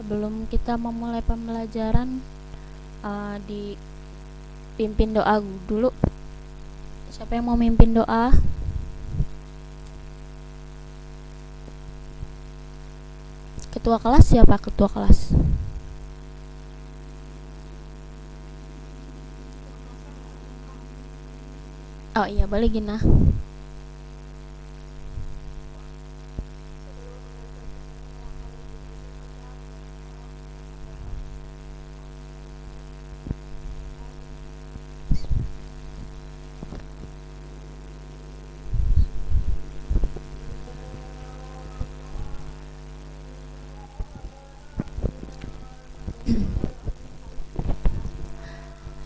sebelum kita memulai pembelajaran, dipimpin doa dulu. Siapa yang mau mimpin doa? Ketua kelas siapa? Ketua kelas. Oh iya, boleh Gina.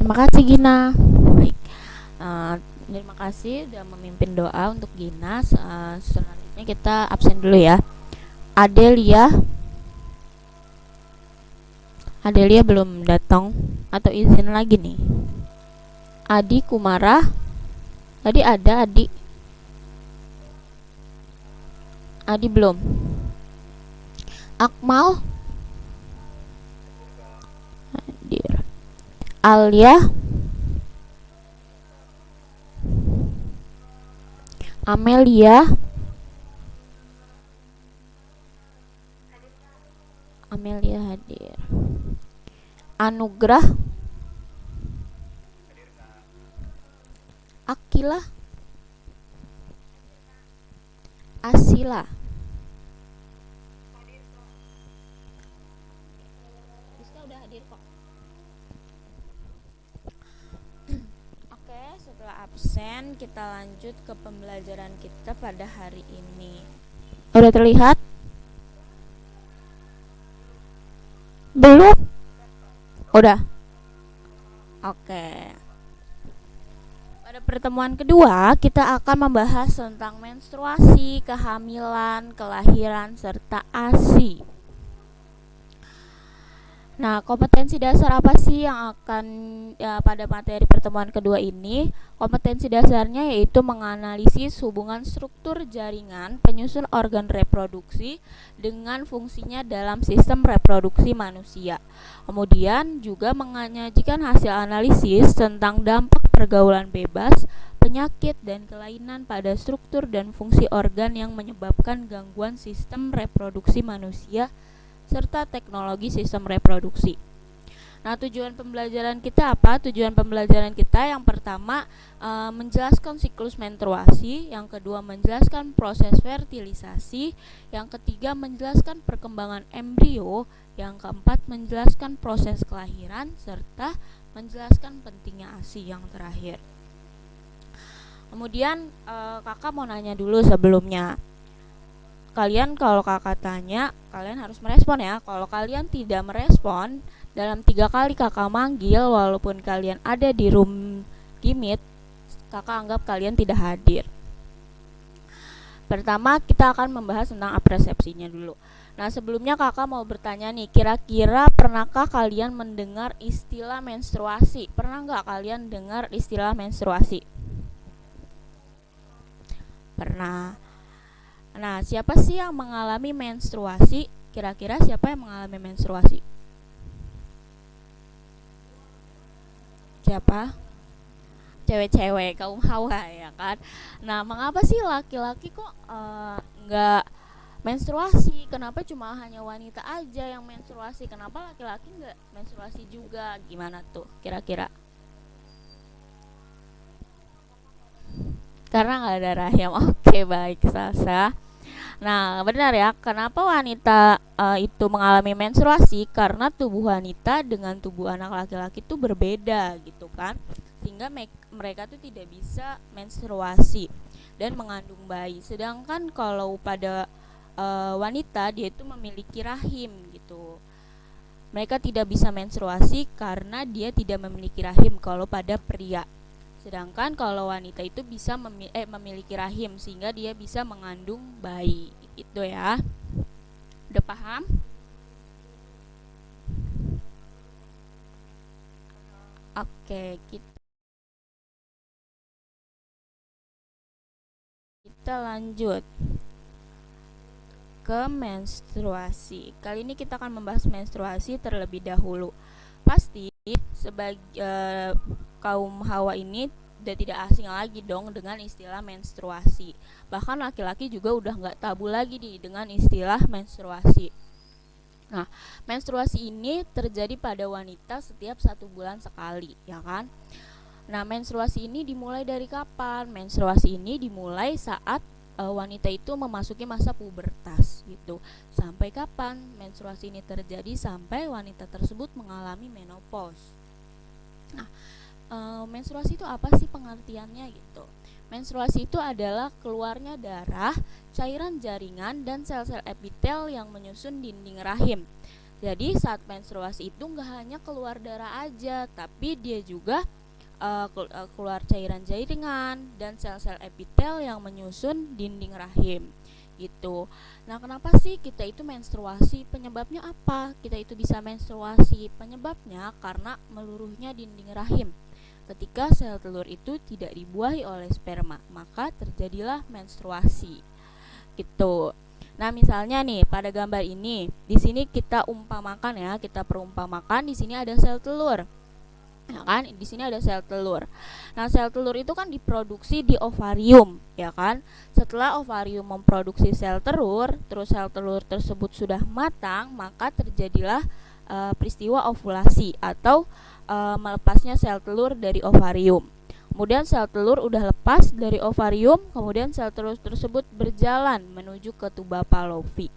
Terima kasih Gina. Baik. Terima kasih sudah memimpin doa untuk Gina. Selanjutnya kita absen dulu ya. Adelia belum datang atau izin lagi nih. Adi Kumara. Tadi ada Adi. Adi belum. Akmal. Hadir. Alia. Amelia. Amelia hadir. Anugrah. Akila. Asila. Rizka udah hadir kok. Oke, setelah absen kita lanjut ke pembelajaran kita pada hari ini. Udah terlihat? Belum? Udah. Oke. Pada pertemuan kedua, kita akan membahas tentang menstruasi, kehamilan, kelahiran, serta ASI. Nah, kompetensi dasar apa sih yang akan pada materi pertemuan kedua ini? Kompetensi dasarnya yaitu menganalisis hubungan struktur jaringan penyusun organ reproduksi dengan fungsinya dalam sistem reproduksi manusia. Kemudian juga menyajikan hasil analisis tentang dampak pergaulan bebas, penyakit, dan kelainan pada struktur dan fungsi organ yang menyebabkan gangguan sistem reproduksi manusia serta teknologi sistem reproduksi. Nah, tujuan pembelajaran kita apa? Tujuan pembelajaran kita yang pertama menjelaskan siklus menstruasi, yang kedua menjelaskan proses fertilisasi, yang ketiga menjelaskan perkembangan embrio, yang keempat menjelaskan proses kelahiran, serta menjelaskan pentingnya ASI yang terakhir. Kemudian kakak mau nanya dulu sebelumnya. Kalian kalau kakak tanya, kalian harus merespon ya. Kalau kalian tidak merespon, dalam 3 kali kakak manggil, walaupun kalian ada di room Gimit, kakak anggap kalian tidak hadir. Pertama, kita akan membahas tentang apresepsinya dulu. Nah, sebelumnya kakak mau bertanya nih, kira-kira pernahkah kalian mendengar istilah menstruasi? Pernah nggak kalian dengar istilah menstruasi? Pernah. Nah, siapa sih yang mengalami menstruasi? Kira-kira siapa yang mengalami menstruasi? Siapa? Cewek-cewek, kaum hawa ya kan. Nah, mengapa sih laki-laki kok nggak menstruasi? Kenapa cuma hanya wanita aja yang menstruasi? Kenapa laki-laki nggak menstruasi juga? Gimana tuh kira-kira? Karena nggak ada rahim. Oke, baik Salsa. Nah, benar ya. Kenapa wanita itu mengalami menstruasi? Karena tubuh wanita dengan tubuh anak laki-laki itu berbeda gitu kan. Sehingga mereka tuh tidak bisa menstruasi dan mengandung bayi. Sedangkan kalau pada wanita dia itu memiliki rahim gitu. Mereka tidak bisa menstruasi karena dia tidak memiliki rahim kalau pada pria. Sedangkan kalau wanita itu bisa memiliki rahim sehingga dia bisa mengandung bayi. Itu ya. Udah paham? Oke, kita lanjut ke menstruasi. Kali ini kita akan membahas menstruasi terlebih dahulu. Pasti sebagai kaum Hawa ini udah tidak asing lagi dong dengan istilah menstruasi. Bahkan laki-laki juga udah nggak tabu lagi dengan istilah menstruasi. Nah, menstruasi ini terjadi pada wanita setiap 1 bulan sekali, ya kan? Nah, menstruasi ini dimulai dari kapan? Menstruasi ini dimulai saat wanita itu memasuki masa pubertas gitu. Sampai kapan menstruasi ini terjadi? Sampai wanita tersebut mengalami menopause. Nah, menstruasi itu apa sih pengertiannya gitu? Menstruasi itu adalah keluarnya darah, cairan jaringan, dan sel-sel epitel yang menyusun dinding rahim. Jadi saat menstruasi itu nggak hanya keluar darah aja, tapi dia juga keluar cairan jaringan dan sel-sel epitel yang menyusun dinding rahim gitu. Nah, kenapa sih kita itu menstruasi? Penyebabnya apa? Kita itu bisa menstruasi. Penyebabnya karena meluruhnya dinding rahim. Ketika sel telur itu tidak dibuahi oleh sperma, maka terjadilah menstruasi. Gitu. Nah, misalnya nih pada gambar ini, di sini kita umpamakan ya, kita perumpamakan di sini ada sel telur. Ya kan, di sini ada sel telur. Nah, sel telur itu kan diproduksi di ovarium, ya kan? Setelah ovarium memproduksi sel telur, terus sel telur tersebut sudah matang, maka terjadilah peristiwa ovulasi atau melepasnya sel telur dari ovarium. Kemudian sel telur udah lepas dari ovarium, kemudian sel telur tersebut berjalan menuju ke tuba Fallopi.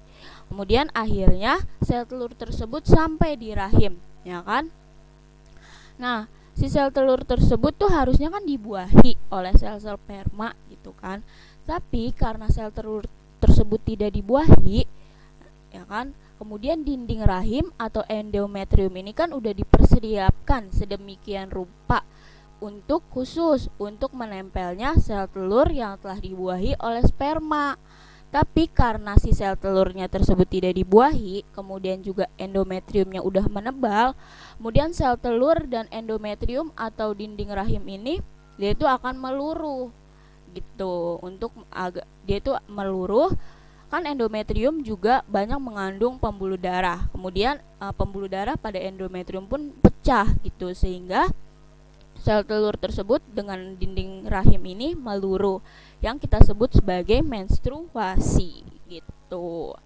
Kemudian akhirnya sel telur tersebut sampai di rahim, ya kan? Nah, si sel telur tersebut tuh harusnya kan dibuahi oleh sel-sel sperma gitu kan. Tapi karena sel telur tersebut tidak dibuahi, ya kan? Kemudian dinding rahim atau endometrium ini kan udah dipersiapkan sedemikian rupa khusus untuk menempelnya sel telur yang telah dibuahi oleh sperma. Tapi karena si sel telurnya tersebut tidak dibuahi, kemudian juga endometriumnya udah menebal, kemudian sel telur dan endometrium atau dinding rahim ini dia itu akan meluruh gitu. Dia itu meluruh, kan endometrium juga banyak mengandung pembuluh darah. Kemudian pembuluh darah pada endometrium pun pecah gitu, sehingga sel telur tersebut dengan dinding rahim ini meluruh, yang kita sebut sebagai menstruasi gitu.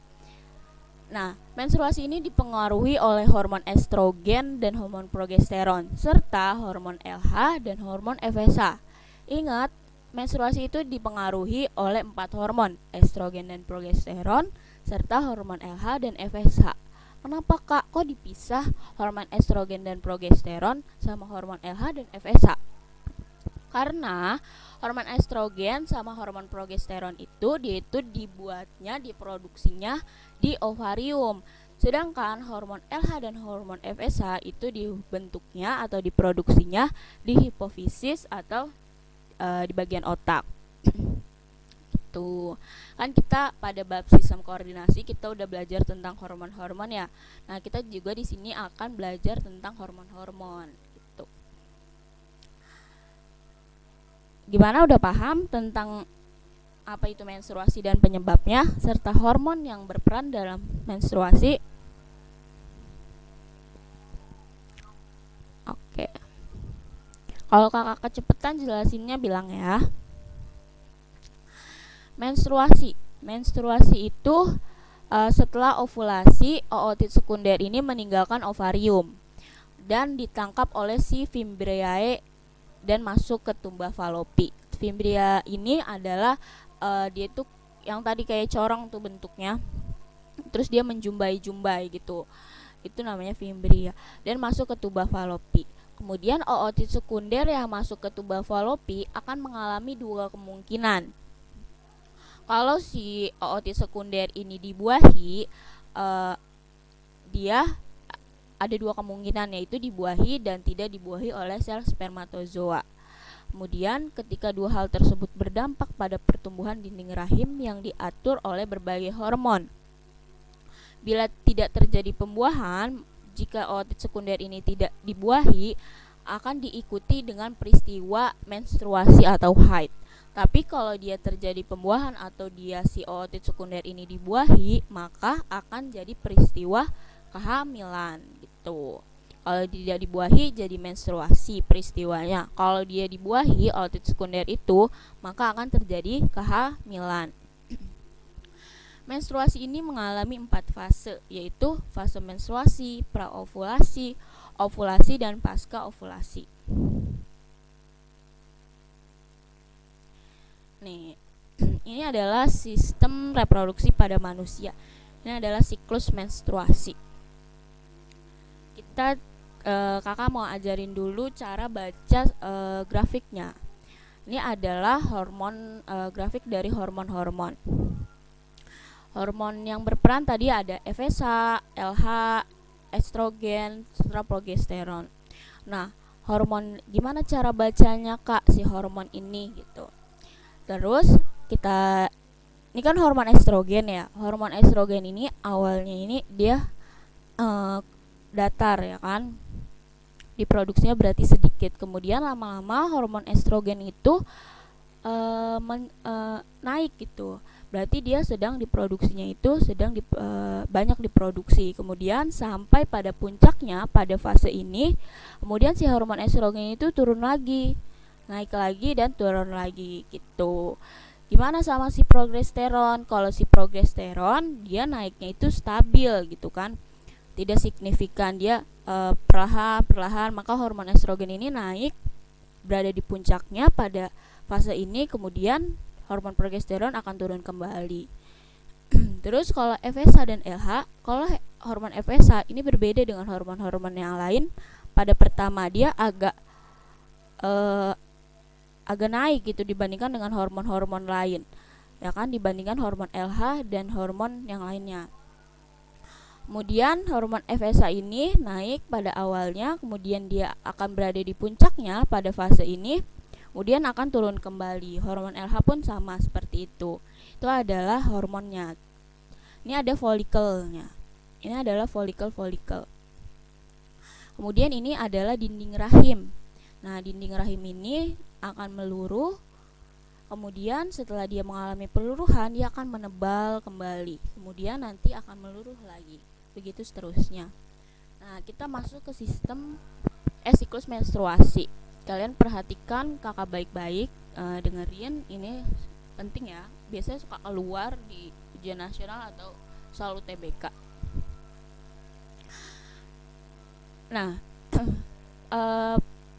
Nah, menstruasi ini dipengaruhi oleh hormon estrogen dan hormon progesteron serta hormon LH dan hormon FSH. Ingat, menstruasi itu dipengaruhi oleh 4 hormon, estrogen dan progesteron serta hormon LH dan FSH. Kenapa Kak? Kok dipisah hormon estrogen dan progesteron sama hormon LH dan FSH? Karena hormon estrogen sama hormon progesteron itu diproduksinya di ovarium. Sedangkan hormon LH dan hormon FSH itu dibentuknya atau diproduksinya di hipofisis atau di bagian otak. Tuh, kan kita pada bab sistem koordinasi kita udah belajar tentang hormon-hormon ya. Nah, kita juga di sini akan belajar tentang hormon-hormon gitu. Gimana, udah paham tentang apa itu menstruasi dan penyebabnya serta hormon yang berperan dalam menstruasi? Oke. Kalau kakak kecepatan jelasinnya bilang ya. Menstruasi itu setelah ovulasi, ootit sekunder ini meninggalkan ovarium dan ditangkap oleh si Fimbriae dan masuk ke tuba Fallopi. Fimbria ini adalah dia tuh yang tadi kayak corong tuh bentuknya, terus dia menjumbai-jumbai gitu. Itu namanya fimbria dan masuk ke tuba Fallopi. Kemudian ootit sekunder yang masuk ke tuba Fallopi akan mengalami 2 kemungkinan. Kalau si ootit sekunder ini dibuahi, dia ada 2 kemungkinan, yaitu dibuahi dan tidak dibuahi oleh sel spermatozoa. Kemudian ketika 2 hal tersebut berdampak pada pertumbuhan dinding rahim yang diatur oleh berbagai hormon. Bila tidak terjadi pembuahan, jika ootit sekunder ini tidak dibuahi, akan diikuti dengan peristiwa menstruasi atau haid. Tapi kalau dia terjadi pembuahan atau dia si ootit sekunder ini dibuahi, maka akan jadi peristiwa kehamilan gitu. Kalau tidak dibuahi jadi menstruasi peristiwanya. Kalau dia dibuahi ootit sekunder itu, maka akan terjadi kehamilan. Menstruasi ini mengalami 4 fase, yaitu fase menstruasi, praovulasi, ovulasi, dan pasca ovulasi. Nih, ini adalah sistem reproduksi pada manusia. Ini adalah siklus menstruasi. Kita kakak mau ajarin dulu cara baca grafiknya. Ini adalah hormon grafik dari hormon-hormon. Hormon yang berperan tadi ada FSH, LH, estrogen, serta progesteron. Nah, hormon gimana cara bacanya Kak si hormon ini gitu. Terus ini kan hormon estrogen ya. Hormon estrogen ini awalnya ini dia datar ya kan. Diproduksinya berarti sedikit. Kemudian lama-lama hormon estrogen itu naik gitu. Berarti dia sedang diproduksinya itu banyak diproduksi. Kemudian sampai pada puncaknya pada fase ini, kemudian si hormon estrogen itu turun lagi, naik lagi dan turun lagi gitu. Gimana sama si progesteron? Kalau si progesteron dia naiknya itu stabil gitu kan, tidak signifikan, dia perlahan, maka hormon estrogen ini naik berada di puncaknya pada fase ini, kemudian hormon progesteron akan turun kembali. Terus kalau FSH dan LH, kalau hormon FSH ini berbeda dengan hormon-hormon yang lain. Pada pertama dia agak naik gitu dibandingkan dengan hormon-hormon lain, ya kan, dibandingkan hormon LH dan hormon yang lainnya. Kemudian hormon FSH ini naik pada awalnya, kemudian dia akan berada di puncaknya pada fase ini, kemudian akan turun kembali. Hormon LH pun sama seperti itu. Itu adalah hormonnya. Ini ada folikelnya. Ini adalah folikel. Kemudian ini adalah dinding rahim. Nah, dinding rahim ini akan meluruh. Kemudian setelah dia mengalami peluruhan, dia akan menebal kembali. Kemudian nanti akan meluruh lagi. Begitu seterusnya. Nah, kita masuk ke sistem siklus menstruasi. Kalian perhatikan kakak baik-baik, dengerin, ini penting ya. Biasanya suka keluar di ujian nasional atau selalu TBK. Nah,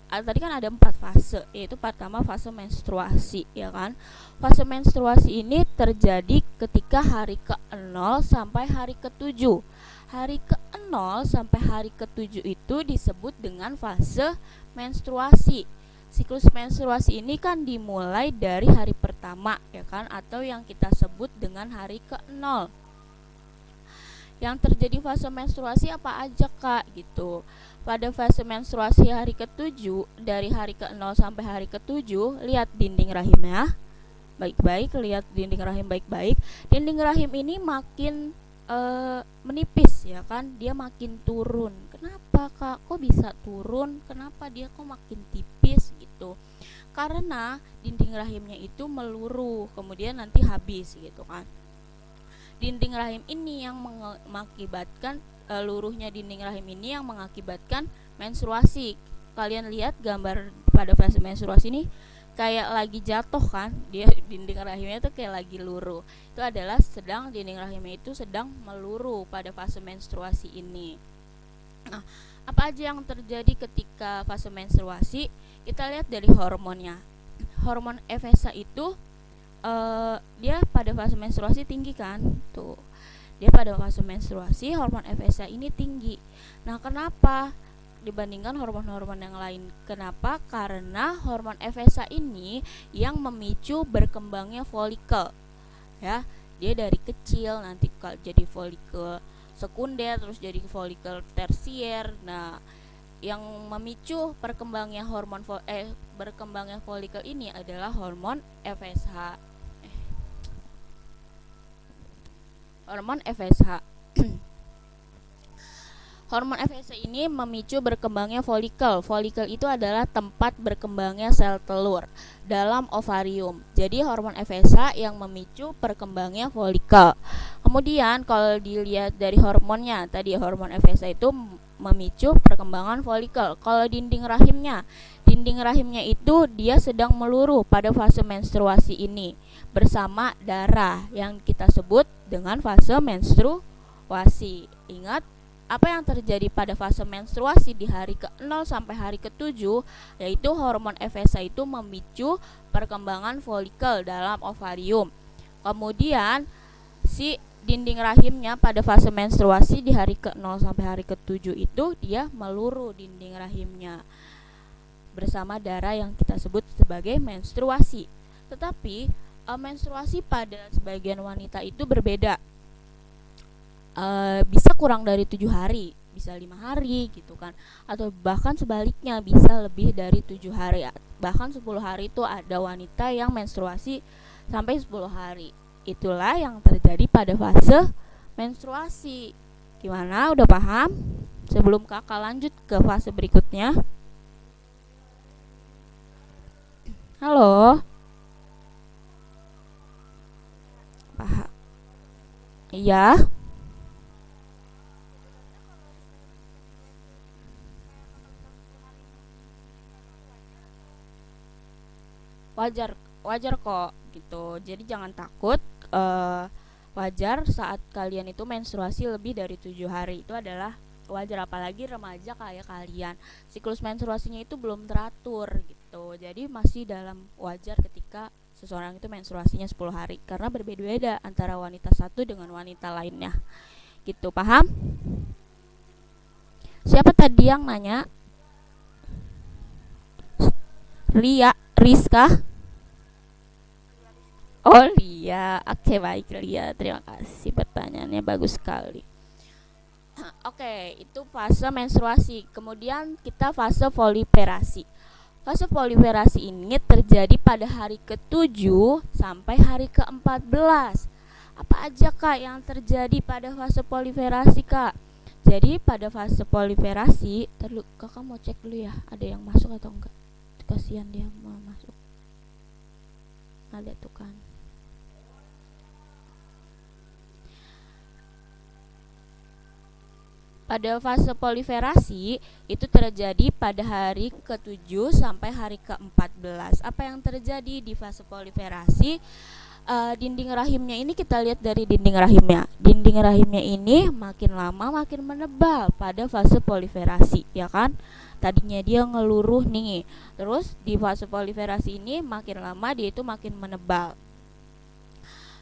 tadi kan ada 4 fase, yaitu pertama fase menstruasi, ya kan. Fase menstruasi ini terjadi ketika hari ke-0 sampai hari ke-7. Hari ke-0 sampai hari ke-7 itu disebut dengan fase menstruasi. Siklus menstruasi ini kan dimulai dari hari pertama, ya kan, atau yang kita sebut dengan hari ke-0. Yang terjadi fase menstruasi apa aja Kak gitu. Pada fase menstruasi hari ke-7, dari hari ke-0 sampai hari ke-7, lihat dinding rahimnya baik-baik, lihat dinding rahim baik-baik. Dinding rahim ini makin menipis, ya kan, dia makin turun. Kenapa Kak? Kok bisa turun? Kenapa dia kok makin tipis gitu? Karena dinding rahimnya itu meluruh, kemudian nanti habis gitu kan. Dinding rahim ini yang mengakibatkan luruhnya dinding rahim ini yang mengakibatkan menstruasi. Kalian lihat gambar pada fase menstruasi ini kayak lagi jatuh kan, dia dinding rahimnya itu kayak lagi luruh. Itu adalah dinding rahimnya itu sedang meluruh pada fase menstruasi ini. Nah, apa aja yang terjadi ketika fase menstruasi? Kita lihat dari hormonnya. Hormon FSH itu dia pada fase menstruasi tinggi kan, tuh. Dia pada fase menstruasi hormon FSH ini tinggi. Nah, kenapa dibandingkan hormon-hormon yang lain? Kenapa? Karena hormon FSH ini yang memicu berkembangnya folikel. Ya, dia dari kecil nanti jadi folikel sekunder, terus jadi folikel tersier. Nah, yang memicu berkembangnya berkembangnya folikel ini adalah hormon FSH. Hormon FSH. Hormon FSH ini memicu berkembangnya folikel. Folikel itu adalah tempat berkembangnya sel telur dalam ovarium. Jadi hormon FSH yang memicu perkembangnya folikel. Kemudian kalau dilihat dari hormonnya, tadi hormon FSH itu memicu perkembangan folikel. Kalau dinding rahimnya itu dia sedang meluruh pada fase menstruasi ini bersama darah yang kita sebut dengan fase menstruasi. Ingat, apa yang terjadi pada fase menstruasi di hari ke-0 sampai hari ke-7, yaitu hormon FSH itu memicu perkembangan folikel dalam ovarium. Kemudian si dinding rahimnya pada fase menstruasi di hari ke-0 sampai hari ke-7 itu dia meluruh dinding rahimnya bersama darah yang kita sebut sebagai menstruasi. Tetapi menstruasi pada sebagian wanita itu berbeda. Bisa kurang dari 7 hari, bisa 5 hari gitu kan, atau bahkan sebaliknya bisa lebih dari 7 hari, bahkan 10 hari itu ada wanita yang menstruasi sampai 10 hari. Itulah yang terjadi pada fase menstruasi. Gimana, udah paham? Sebelum kakak lanjut ke fase berikutnya. Halo? Paham? Iya. Wajar kok gitu, jadi jangan takut. Wajar saat kalian itu menstruasi lebih dari 7 hari, itu adalah wajar, apalagi remaja kayak kalian, siklus menstruasinya itu belum teratur gitu, jadi masih dalam wajar ketika seseorang itu menstruasinya 10 hari, karena berbeda-beda antara wanita satu dengan wanita lainnya gitu. Paham? Siapa tadi yang nanya? Rizka? Oh Lia, oke baik Lia, terima kasih, pertanyaannya bagus sekali. Oke, itu fase menstruasi. Kemudian kita fase voliferasi. Fase voliferasi ini terjadi pada hari ke-7 sampai hari ke-14. Apa aja Kak yang terjadi pada fase voliferasi Kak? Jadi pada fase voliferasi, Kakak mau cek dulu ya, ada yang masuk atau enggak? Kasihan dia mau masuk. Ada tuh kan. Pada fase voliferasi itu terjadi pada hari ke-7 sampai hari ke-14. Apa yang terjadi di fase voliferasi? Dinding rahimnya ini kita lihat dari dinding rahimnya. Dinding rahimnya ini makin lama makin menebal pada fase voliferasi, ya kan? Tadinya dia ngeluruh nih. Terus di fase voliferasi ini makin lama dia itu makin menebal.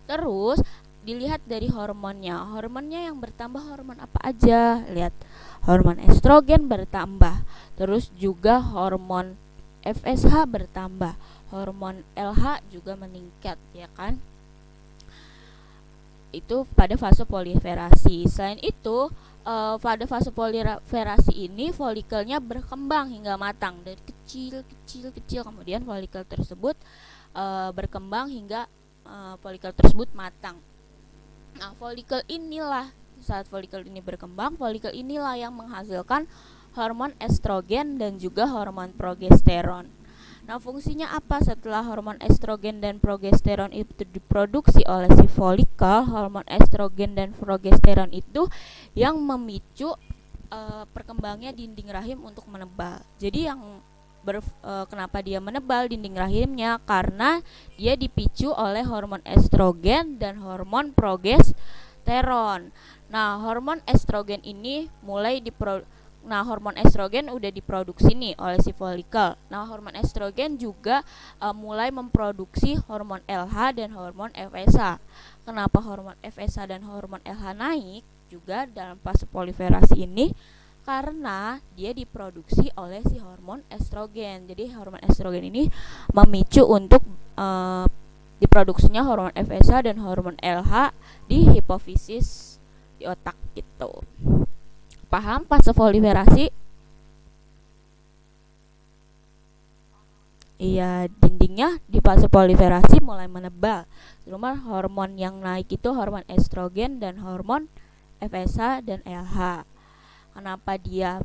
Terus dilihat dari hormonnya. Hormonnya yang bertambah hormon apa aja? Lihat, hormon estrogen bertambah. Terus juga hormon FSH bertambah. Hormon LH juga meningkat, ya kan? Itu pada fase voliferasi. Selain itu, pada fase voliferasi ini folikelnya berkembang hingga matang, dari kecil, kemudian folikel tersebut berkembang hingga folikel tersebut matang. Nah, saat folikel ini berkembang, folikel inilah yang menghasilkan hormon estrogen dan juga hormon progesteron. Nah, fungsinya apa setelah hormon estrogen dan progesteron itu diproduksi oleh si folikel? Hormon estrogen dan progesteron itu yang memicu perkembangannya dinding rahim untuk menebal. Jadi yang kenapa dia menebal dinding rahimnya? Karena dia dipicu oleh hormon estrogen dan hormon progesteron. Nah, hormon estrogen ini hormon estrogen udah diproduksi nih oleh si folikel. Nah, hormon estrogen juga mulai memproduksi hormon LH dan hormon FSH. Kenapa hormon FSH dan hormon LH naik juga dalam fase voliferasi ini? Karena dia diproduksi oleh si hormon estrogen. Jadi hormon estrogen ini memicu untuk diproduksinya hormon FSH dan hormon LH di hipofisis di otak gitu. Paham fase voliferasi? Iya, dindingnya di fase voliferasi mulai menebal. Cuma hormon yang naik itu hormon estrogen dan hormon FSH dan LH. kenapa dia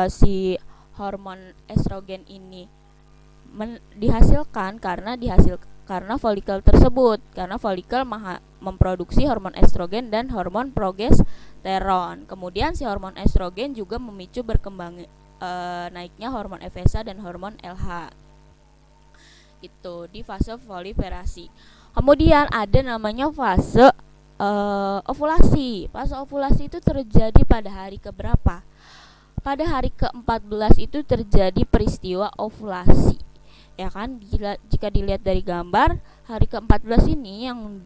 si hormon estrogen ini dihasilkan karena folikel tersebut, karena folikel memproduksi hormon estrogen dan hormon progesteron. Kemudian si hormon estrogen juga memicu naiknya hormon FSH dan hormon LH itu di fase proliferasi. Kemudian ada namanya fase ovulasi. Fase ovulasi itu terjadi pada hari keberapa? Pada hari ke-14 itu terjadi peristiwa ovulasi. Ya kan, jika dilihat dari gambar, hari ke-14 ini yang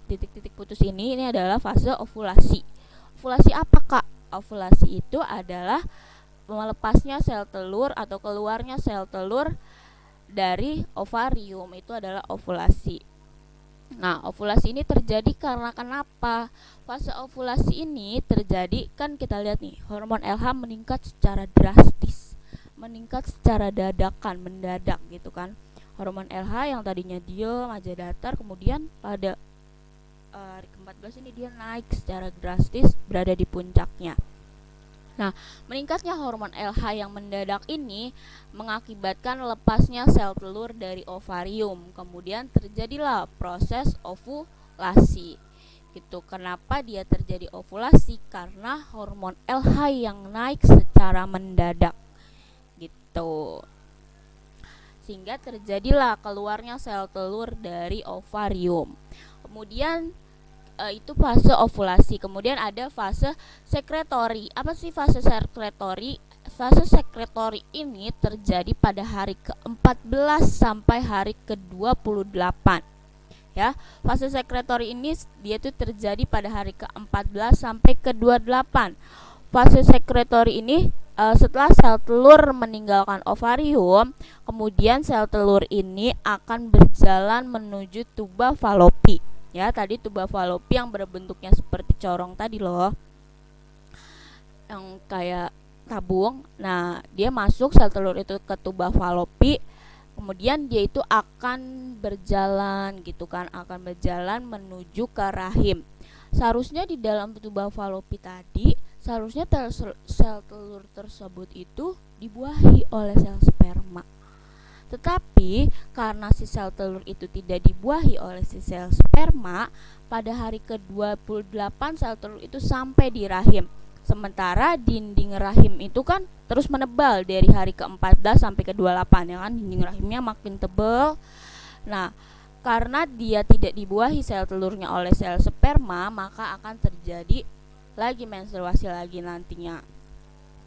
titik-titik putus ini adalah fase ovulasi. Ovulasi apa, Kak? Ovulasi itu adalah melepasnya sel telur atau keluarnya sel telur dari ovarium, itu adalah ovulasi. Nah, ovulasi ini terjadi karena kenapa? Fase ovulasi ini terjadi, kan kita lihat nih, hormon LH meningkat secara drastis, meningkat secara mendadak gitu kan. Hormon LH yang tadinya diam aja datar, kemudian pada hari ke-14 ini dia naik secara drastis, berada di puncaknya. Nah, meningkatnya hormon LH yang mendadak ini mengakibatkan lepasnya sel telur dari ovarium. Kemudian terjadilah proses ovulasi. Gitu. Kenapa dia terjadi ovulasi? Karena hormon LH yang naik secara mendadak. Gitu. Sehingga terjadilah keluarnya sel telur dari ovarium. Kemudian itu fase ovulasi. Kemudian ada fase sekretori. Apa sih fase sekretori? Fase sekretori ini terjadi pada hari ke-14 sampai hari ke-28. Ya, fase sekretori ini dia tuh terjadi pada hari ke-14 sampai ke-28. Fase sekretori ini setelah sel telur meninggalkan ovarium, kemudian sel telur ini akan berjalan menuju tuba falopi. Ya, tadi tuba falopi yang berbentuknya seperti corong tadi loh, yang kayak tabung. Nah, dia masuk sel telur itu ke tuba falopi, kemudian dia itu akan berjalan gitu kan, akan berjalan menuju ke rahim. Seharusnya di dalam tuba falopi tadi, seharusnya sel telur tersebut itu dibuahi oleh sel sperma. Tetapi karena si sel telur itu tidak dibuahi oleh si sel sperma, pada hari ke-28 sel telur itu sampai di rahim. Sementara dinding rahim itu kan terus menebal dari hari ke-14 sampai ke-28, ya kan, dinding rahimnya makin tebal. Nah, karena dia tidak dibuahi sel telurnya oleh sel sperma, maka akan terjadi lagi menstruasi lagi nantinya.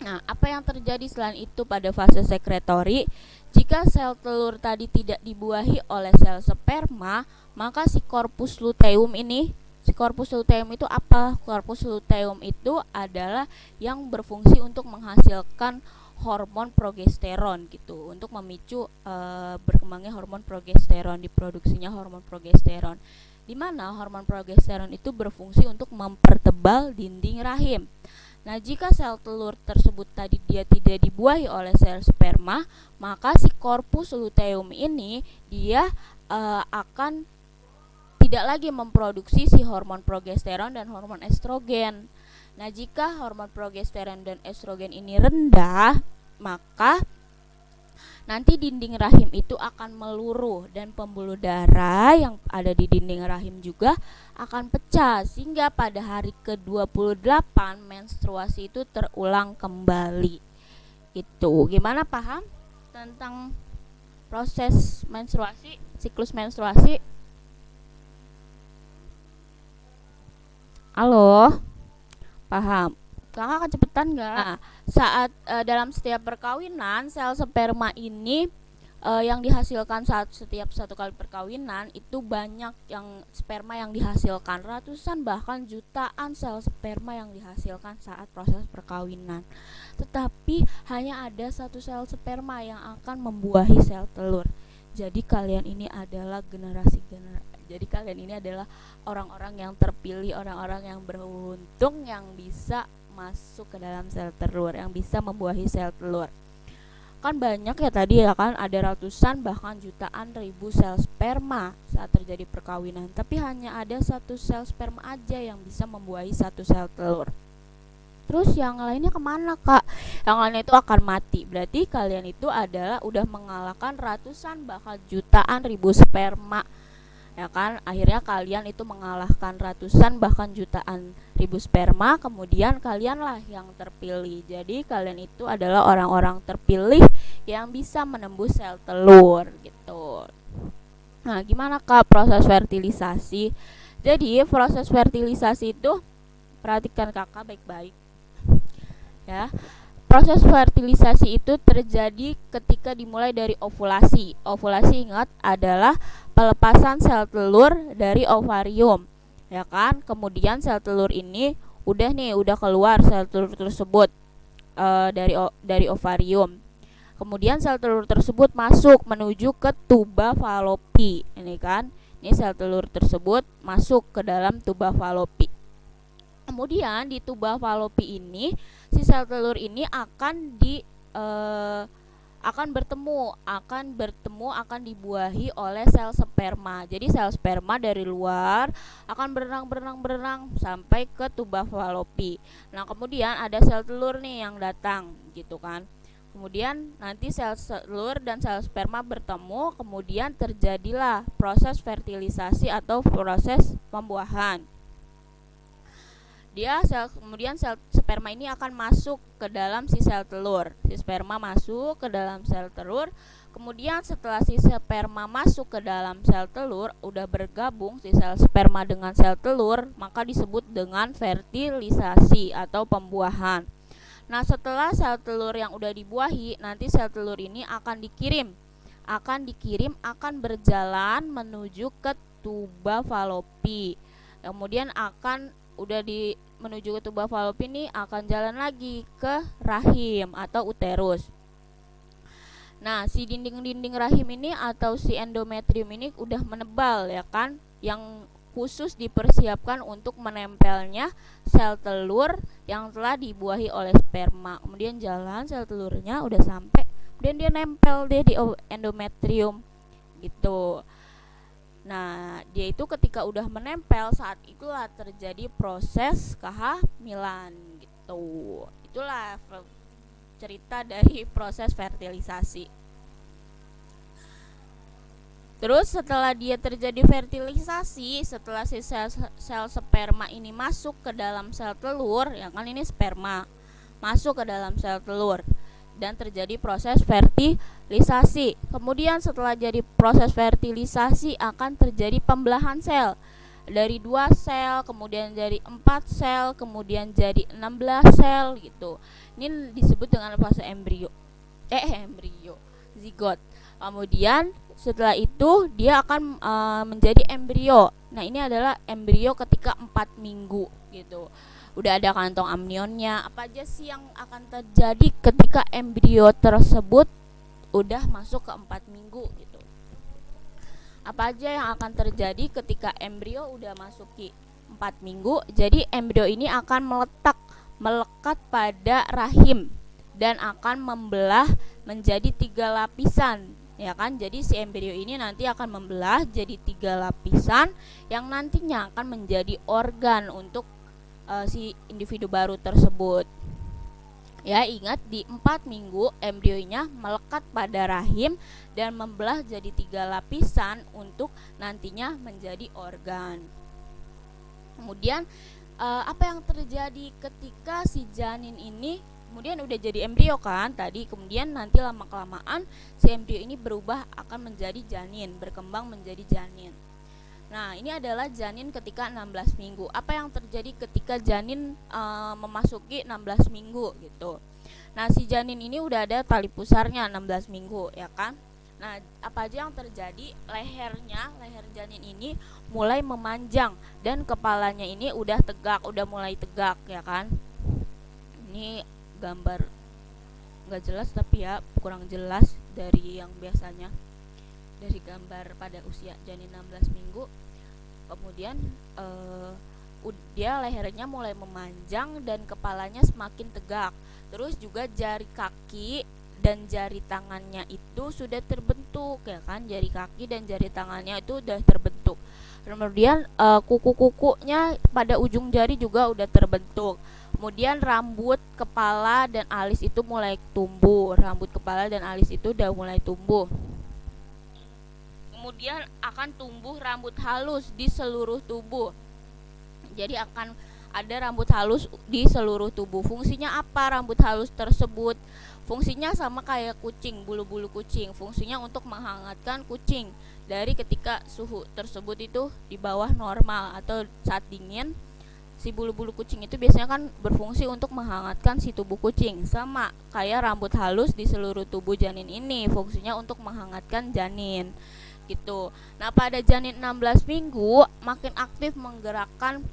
Nah, apa yang terjadi selain itu pada fase sekretori? Jika sel telur tadi tidak dibuahi oleh sel sperma, maka si corpus luteum ini, itu apa? Corpus luteum itu adalah yang berfungsi untuk menghasilkan hormon progesteron gitu, untuk memicu berkembangnya hormon progesteron, diproduksinya hormon progesteron. Di mana hormon progesteron itu berfungsi untuk mempertebal dinding rahim. Nah, jika sel telur tersebut tadi dia tidak dibuahi oleh sel sperma, maka si corpus luteum ini dia akan tidak lagi memproduksi si hormon progesteron dan hormon estrogen. Nah, jika hormon progesteron dan estrogen ini rendah, maka nanti dinding rahim itu akan meluruh dan pembuluh darah yang ada di dinding rahim juga akan pecah, sehingga pada hari ke-28 menstruasi itu terulang kembali. Itu gimana, paham tentang proses menstruasi, siklus menstruasi? Halo, paham? Kakak kecepatan nggak? Nah, saat dalam setiap perkawinan, sel sperma ini yang dihasilkan setiap satu kali perkawinan itu banyak yang sperma yang dihasilkan, ratusan bahkan jutaan sel sperma yang dihasilkan saat proses perkawinan. Tetapi hanya ada satu sel sperma yang akan membuahi sel telur. Jadi kalian ini adalah Jadi kalian ini adalah orang-orang yang terpilih, orang-orang yang beruntung yang bisa masuk ke dalam sel telur, yang bisa membuahi sel telur. kan banyak ya tadi ya kan, ada ratusan bahkan jutaan ribu sel sperma saat terjadi perkawinan, tapi hanya ada satu sel sperma aja yang bisa membuahi satu sel telur. Terus yang lainnya kemana kak? Yang lainnya itu akan mati. Berarti kalian itu adalah udah mengalahkan ratusan bahkan jutaan ribu sperma, ya kan? Akhirnya kalian itu mengalahkan ratusan bahkan jutaan ribu sperma, kemudian kalianlah yang terpilih. Jadi kalian itu adalah orang-orang terpilih yang bisa menembus sel telur gitu. Nah, gimana kak proses fertilisasi? Jadi proses fertilisasi itu, perhatikan kakak baik-baik ya. Proses fertilisasi itu terjadi ketika dimulai dari ovulasi. Ovulasi, ingat, adalah pelepasan sel telur dari ovarium, ya kan? Kemudian sel telur ini udah keluar sel telur tersebut dari ovarium. Kemudian sel telur tersebut masuk menuju ke tuba falopi. Ini kan, ini sel telur tersebut masuk ke dalam tuba falopi. Kemudian di tuba falopi ini, si sel telur ini akan dibuahi oleh sel sperma. Jadi sel sperma dari luar akan berenang sampai ke tuba falopi. Nah, kemudian ada sel telur nih yang datang gitu kan. Kemudian nanti sel telur dan sel sperma bertemu, kemudian terjadilah proses fertilisasi atau proses pembuahan. Kemudian sel sperma ini akan masuk ke dalam si sel telur. Si sperma masuk ke dalam sel telur. Kemudian setelah si sperma masuk ke dalam sel telur, udah bergabung si sel sperma dengan sel telur, maka disebut dengan fertilisasi atau pembuahan. Nah, setelah sel telur yang udah dibuahi, nanti sel telur ini akan berjalan menuju ke tuba falopi. Kemudian menuju ke tuba falopi ini akan jalan lagi ke rahim atau uterus. Nah, si dinding-dinding rahim ini atau si endometrium ini udah menebal, ya kan, yang khusus dipersiapkan untuk menempelnya sel telur yang telah dibuahi oleh sperma. Kemudian jalan sel telurnya udah sampai, kemudian dia nempel deh di endometrium gitu. Nah, dia itu ketika udah menempel, saat itulah terjadi proses kehamilan gitu. Itulah cerita dari proses fertilisasi. Terus setelah dia terjadi fertilisasi, setelah si sel sperma ini masuk ke dalam sel telur, ya kan, ini sperma masuk ke dalam sel telur dan terjadi proses fertilisasi. Kemudian setelah jadi proses fertilisasi akan terjadi pembelahan sel dari 2 sel, kemudian jadi 4 sel, kemudian jadi 16 sel gitu. Ini disebut dengan fase zigot. Kemudian setelah itu dia akan menjadi embrio. Nah, ini adalah embrio ketika 4 minggu gitu. Udah ada kantong amnionnya. Apa aja sih yang akan terjadi ketika embrio tersebut udah masuk ke 4 minggu gitu? Apa aja yang akan terjadi ketika embrio udah masuki 4 minggu? Jadi embrio ini akan melekat pada rahim dan akan membelah menjadi 3 lapisan, ya kan? Jadi si embrio ini nanti akan membelah jadi 3 lapisan yang nantinya akan menjadi organ untuk si individu baru tersebut. Ya, ingat, di 4 minggu embrionya melekat pada rahim dan membelah jadi 3 lapisan untuk nantinya menjadi organ. Kemudian apa yang terjadi ketika si janin ini kemudian udah jadi embrio kan tadi, kemudian nanti lama-kelamaan si embrio ini berubah akan menjadi janin, berkembang menjadi janin. Nah, ini adalah janin ketika 16 minggu. Apa yang terjadi ketika janin memasuki 16 minggu gitu. Nah, si janin ini udah ada tali pusarnya 16 minggu, ya kan? Nah, apa aja yang terjadi? Leher janin ini mulai memanjang dan kepalanya ini udah mulai tegak, ya kan? Ini gambar nggak jelas tapi ya kurang jelas dari yang biasanya. Dari gambar pada usia janin 16 minggu, kemudian dia lehernya mulai memanjang dan kepalanya semakin tegak. Terus juga jari kaki dan jari tangannya itu sudah terbentuk, ya kan, jari kaki dan jari tangannya itu sudah terbentuk. Kemudian kuku-kukunya pada ujung jari juga udah terbentuk. Kemudian rambut kepala dan alis itu mulai tumbuh, rambut kepala dan alis itu udah mulai tumbuh. Kemudian akan tumbuh rambut halus di seluruh tubuh. Jadi akan ada rambut halus di seluruh tubuh. Fungsinya apa rambut halus tersebut? Fungsinya sama kayak kucing, bulu-bulu kucing. Fungsinya untuk menghangatkan kucing dari ketika suhu tersebut itu di bawah normal atau saat dingin. Si bulu-bulu kucing itu biasanya kan berfungsi untuk menghangatkan si tubuh kucing. Sama kayak rambut halus di seluruh tubuh janin ini, fungsinya untuk menghangatkan janin. Gitu. Nah, pada janin 16 minggu makin aktif menggerakkan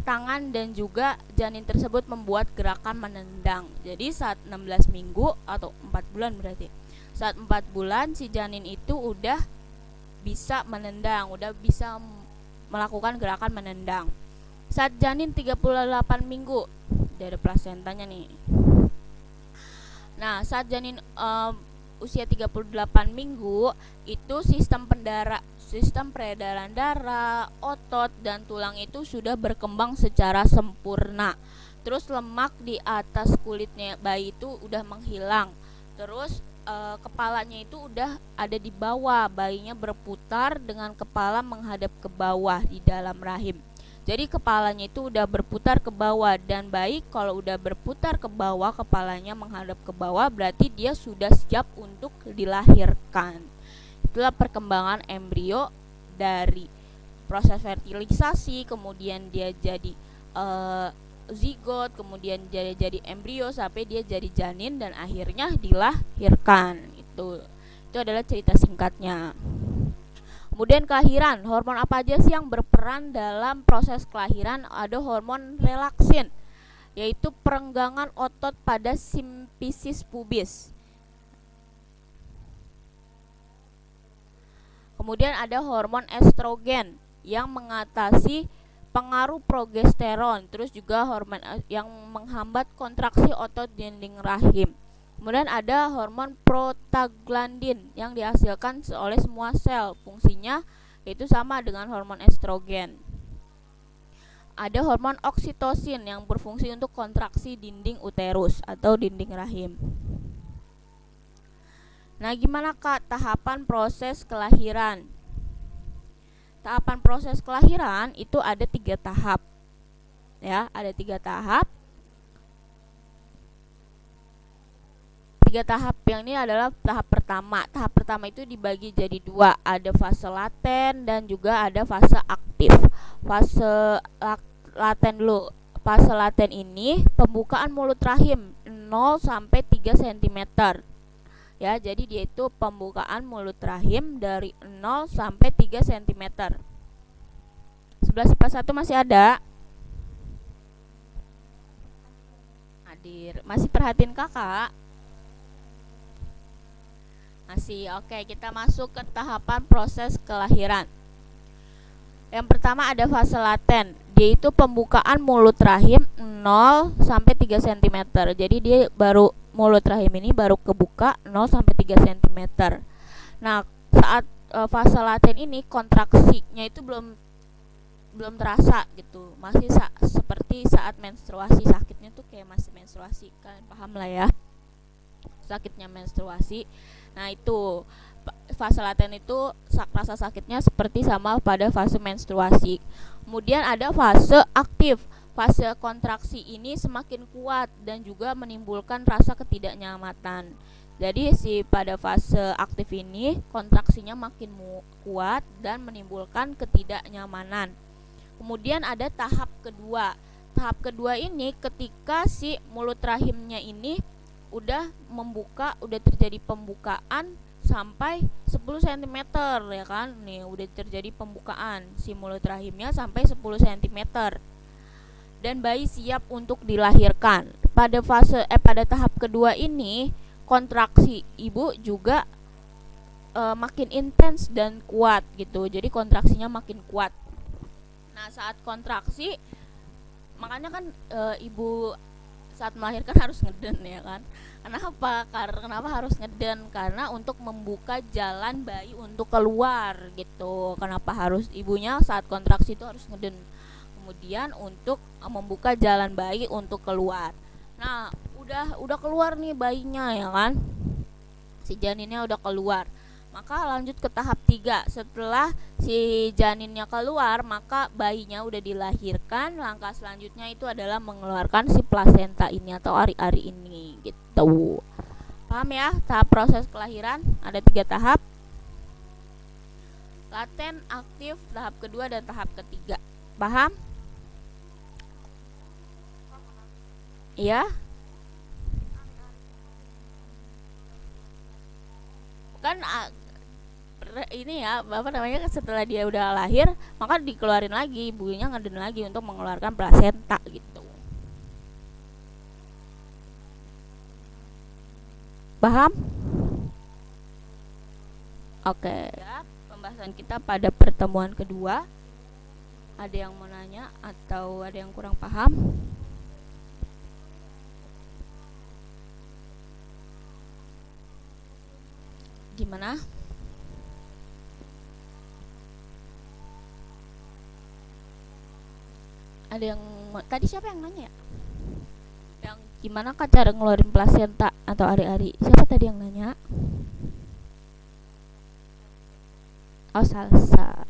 tangan dan juga janin tersebut membuat gerakan menendang. Jadi saat 16 minggu atau 4 bulan berarti. Saat 4 bulan si janin itu udah bisa menendang, udah bisa melakukan gerakan menendang. Saat janin 38 minggu dari plasentanya nih. Nah, saat janin usia 38 minggu itu sistem peredaran darah, otot dan tulang itu sudah berkembang secara sempurna. Terus lemak di atas kulitnya bayi itu udah menghilang. Terus kepalanya itu udah ada di bawah, bayinya berputar dengan kepala menghadap ke bawah di dalam rahim. Jadi kepalanya itu udah berputar ke bawah, dan bayi kalau udah berputar ke bawah, kepalanya menghadap ke bawah, berarti dia sudah siap untuk dilahirkan. Itulah perkembangan embrio dari proses fertilisasi, kemudian dia jadi zigot, kemudian dia jadi embrio sampai dia jadi janin dan akhirnya dilahirkan. Itu adalah cerita singkatnya. Kemudian kelahiran, hormon apa aja sih yang berperan dalam proses kelahiran? Ada hormon relaksin, yaitu perenggangan otot pada simfisis pubis. Kemudian ada hormon estrogen yang mengatasi pengaruh progesteron, terus juga hormon yang menghambat kontraksi otot dinding rahim. Kemudian ada hormon prostaglandin yang dihasilkan oleh semua sel. Fungsinya itu sama dengan hormon estrogen. Ada hormon oksitosin yang berfungsi untuk kontraksi dinding uterus atau dinding rahim. Nah, gimana Kak tahapan proses kelahiran? Tahapan proses kelahiran itu ada 3 tahap. Ya, ada 3 tahap. 3 tahap yang ini adalah tahap pertama. Tahap pertama itu dibagi jadi 2, ada fase laten dan juga ada fase aktif. Fase laten dulu. Fase laten ini pembukaan mulut rahim 0 sampai 3 cm. Ya, jadi dia itu pembukaan mulut rahim dari 0 sampai 3 cm. 11 IPA 1 masih ada? Hadir. Masih perhatiin Kakak? Masih. Oke, kita masuk ke tahapan proses kelahiran. Yang pertama ada fase laten. Dia itu pembukaan mulut rahim 0 sampai 3 cm. Jadi dia baru mulut rahim ini baru kebuka 0 sampai 3 cm. Nah, saat fase laten ini kontraksinya itu belum terasa gitu. Masih seperti saat menstruasi, sakitnya tuh kayak masih menstruasi. Kalian paham lah ya. Sakitnya menstruasi. Nah, itu fase laten itu rasa sakitnya seperti sama pada fase menstruasi. Kemudian ada fase aktif. Fase kontraksi ini semakin kuat dan juga menimbulkan rasa ketidaknyamanan. Jadi pada fase aktif ini kontraksinya makin kuat dan menimbulkan ketidaknyamanan. Kemudian ada tahap kedua. Tahap kedua ini ketika si mulut rahimnya ini udah terjadi pembukaan sampai 10 cm, ya kan? Nih, udah terjadi pembukaan si mulut rahimnya sampai 10 cm. Dan bayi siap untuk dilahirkan. Pada tahap kedua ini, kontraksi ibu juga makin intens dan kuat gitu. Jadi kontraksinya makin kuat. Nah, saat kontraksi makanya kan ibu saat melahirkan harus ngeden ya kan. Kenapa harus ngeden? Karena untuk membuka jalan bayi untuk keluar gitu. Kenapa harus ibunya saat kontraksi itu harus ngeden? Kemudian untuk membuka jalan bayi untuk keluar. Nah, udah keluar nih bayinya ya kan. Si janinnya udah keluar. Maka lanjut ke tahap 3. Setelah si janinnya keluar, maka bayinya udah dilahirkan. Langkah selanjutnya itu adalah mengeluarkan si plasenta ini atau ari-ari ini gitu. Paham ya? Tahap proses kelahiran ada 3 tahap. Laten, aktif, tahap kedua dan tahap ketiga. Paham? Iya? Kan ini ya apa namanya, setelah dia udah lahir maka dikeluarin lagi, ibunya ngeden lagi untuk mengeluarkan plasenta gitu. Paham? Oke. Ya, pembahasan kita pada pertemuan kedua. Ada yang mau nanya atau ada yang kurang paham? Gimana? Ada yang tadi siapa yang nanya ya? Yang gimana kak cara ngeluarin plasenta atau ari-ari? Siapa tadi yang nanya? Oh, Salsa.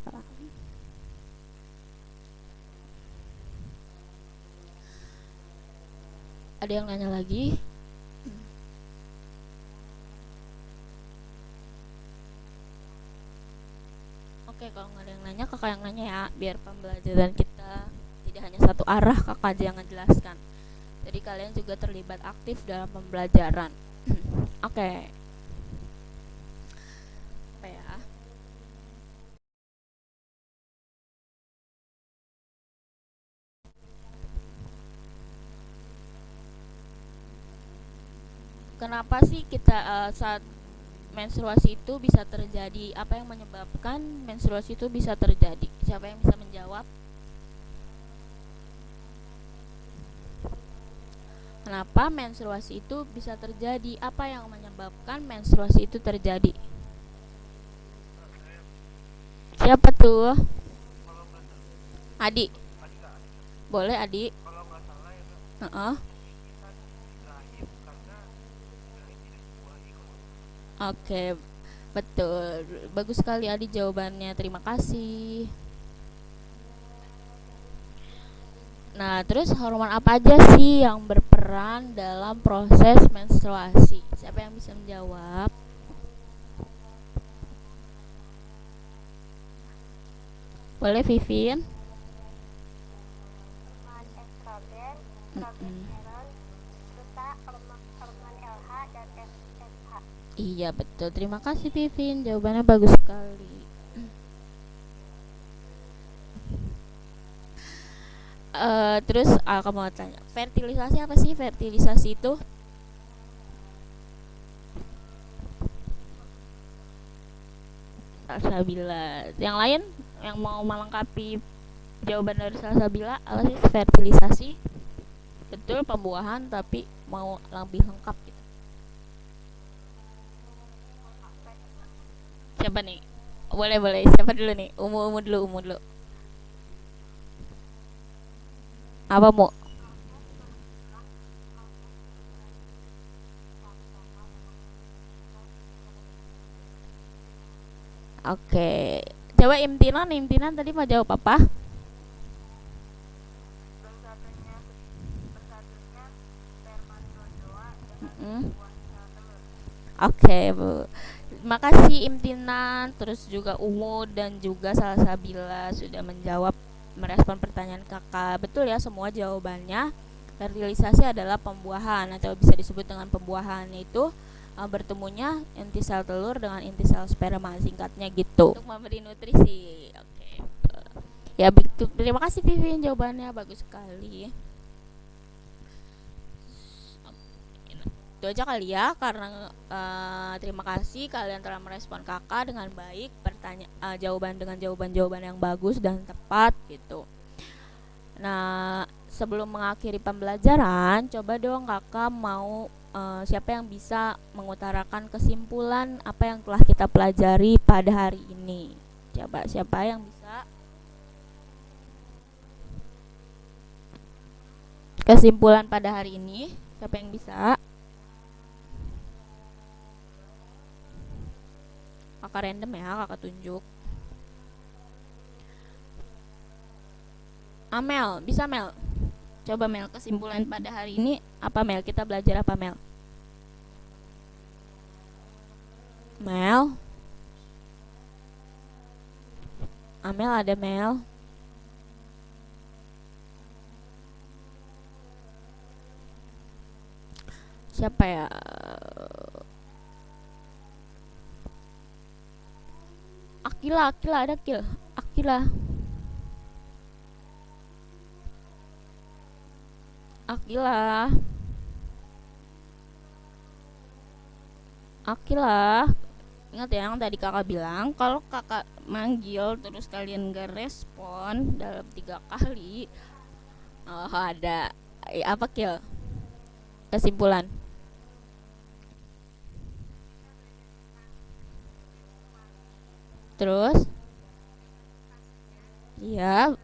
Ada yang nanya lagi? Oke, kalau nggak ada yang nanya, kakak yang nanya ya, biar pembelajaran kita tidak hanya satu arah, kakak aja yang menjelaskan. Jadi kalian juga terlibat aktif dalam pembelajaran. Oke. Apa ya? Kenapa sih kita saat menstruasi itu bisa terjadi? Apa yang menyebabkan menstruasi itu bisa terjadi? Siapa yang bisa menjawab? Kenapa menstruasi itu bisa terjadi? Apa yang menyebabkan menstruasi itu terjadi? Siapa tuh? Adi. Boleh Adi? Uh-uh. Oke, betul. Bagus sekali Adi jawabannya. Terima kasih. Nah, terus hormon apa aja sih yang berperan dalam proses menstruasi? Siapa yang bisa menjawab? Boleh Vivin? Iya betul. Terima kasih Vivin. Jawabannya bagus sekali. Terus aku mau tanya, fertilisasi apa sih? Fertilisasi itu Salsabila. Yang lain yang mau melengkapi jawaban dari Salsabila apa sih fertilisasi? Betul, pembuahan, tapi mau lebih lengkap gitu. Siapa nih? Boleh siapa dulu nih? Umu dulu. Apa mau? Oke. Coba Imtinan tadi mau jawab apa? Mm-mm. Oke, Bu. Makasih Imtinan, terus juga Umu dan juga Salsabila sudah menjawab, merespon pertanyaan kakak. Betul ya semua jawabannya. Fertilisasi adalah pembuahan atau bisa disebut dengan pembuahan, yaitu bertemunya inti sel telur dengan inti sel sperma, singkatnya gitu. Untuk memberi nutrisi. Oke. Ya begitu. Terima kasih Vivin, jawabannya bagus sekali. Itu aja kali ya, karena terima kasih kalian telah merespon kakak dengan baik, jawaban dengan jawaban yang bagus dan tepat gitu. Nah, Sebelum mengakhiri pembelajaran, coba dong kakak mau siapa yang bisa mengutarakan kesimpulan apa yang telah kita pelajari pada hari ini. Coba siapa yang bisa? Kesimpulan pada hari ini, siapa yang bisa? Kakak random ya, kakak tunjuk. Amel, bisa Mel? Coba Mel, kesimpulan pada hari ini apa Mel? Kita belajar apa Mel? Mel? Amel ada Mel? Siapa ya? Akila ada Akil. Akila. Ingat ya yang tadi kakak bilang, kalau kakak manggil terus kalian gak respon dalam 3 kali, ada apa Kil? Kesimpulan. Terus? Iya.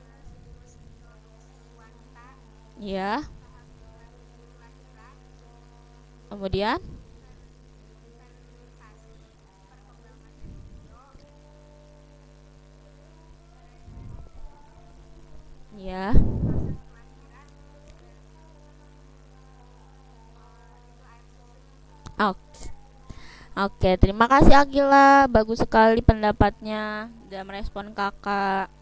Iya. Kemudian? Ya. Oke, terima kasih Akila. Bagus sekali pendapatnya dan merespon kakak.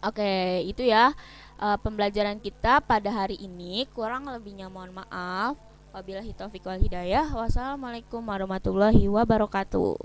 Oke, itu ya pembelajaran kita pada hari ini. Kurang lebihnya mohon maaf. Wabillahi taufiq wal hidayah. Wassalamualaikum warahmatullahi wabarakatuh.